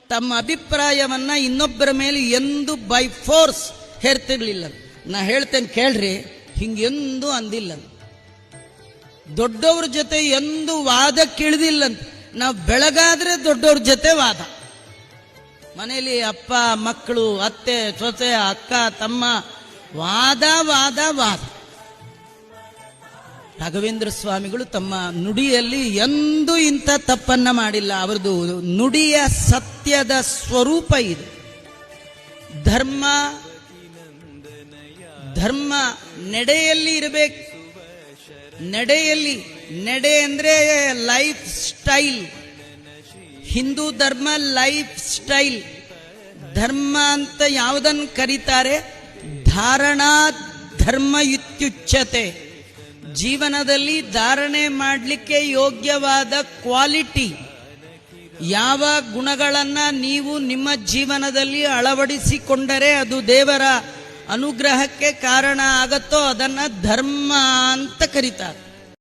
ತಮ್ಮ ಅಭಿಪ್ರಾಯವನ್ನ ಇನ್ನೊಬ್ಬರ ಮೇಲೆ ಎಂದು ಬೈ ಫೋರ್ಸ್ ಹೇರ್ತಿರ್ಲಿಲ್ಲ. ನಾ ಹೇಳ್ತೇನೆ ಕೇಳ್ರಿ, ಹಿಂಗೆಂದೂ ಅಂದಿಲ್ಲ. ದೊಡ್ಡವ್ರ ಜೊತೆ ಎಂದು ವಾದಕ್ಕಿಳಿದಿಲ್ಲಂತ. ನಾವು ಬೆಳಗಾದ್ರೆ ದೊಡ್ಡವ್ರ ಜೊತೆ ವಾದ. ಮನೇಲಿ ಅಪ್ಪ ಮಕ್ಕಳು, ಅತ್ತೆ ಸೊಸೆ, ಅಕ್ಕ ತಮ್ಮ, ವಾದ ವಾದ ವಾದ. ರಾಘವೇಂದ್ರ ಸ್ವಾಮಿಗಳು ತಮ್ಮ ನುಡಿಯಲ್ಲಿ ಎಂದೂ ಇಂಥ ತಪ್ಪನ್ನ ಮಾಡಿಲ್ಲ. ಅವರದು ನುಡಿಯ ಸತ್ಯದ ಸ್ವರೂಪ ಇದು. ಧರ್ಮ ನಡೆಯಲ್ಲಿ ಇರಬೇಕು. ನಡೆ ಅಂದ್ರೆ ಲೈಫ್ ಸ್ಟೈಲ್. ಹಿಂದೂ ಧರ್ಮ ಲೈಫ್ ಸ್ಟೈಲ್. ಧರ್ಮ ಅಂತ ಯಾವುದನ್ನು ಕರೀತಾರೆ? ಧಾರಣಾ ಧರ್ಮ ಇತ್ಯುಚ್ಯತೆ. ಜೀವನದಲ್ಲಿ ಧಾರಣೆ ಮಾಡಲಿಕ್ಕೆ ಯೋಗ್ಯವಾದ ಕ್ವಾಲಿಟಿ, ಯಾವ ಗುಣಗಳನ್ನ ನೀವು ನಿಮ್ಮ ಜೀವನದಲ್ಲಿ ಅಳವಡಿಸಿಕೊಂಡರೆ ಅದು ದೇವರ ಅನುಗ್ರಹಕ್ಕೆ ಕಾರಣ ಆಗತ್ತೋ ಅದನ್ನ ಧರ್ಮ ಅಂತ ಕರೀತಾರೆ.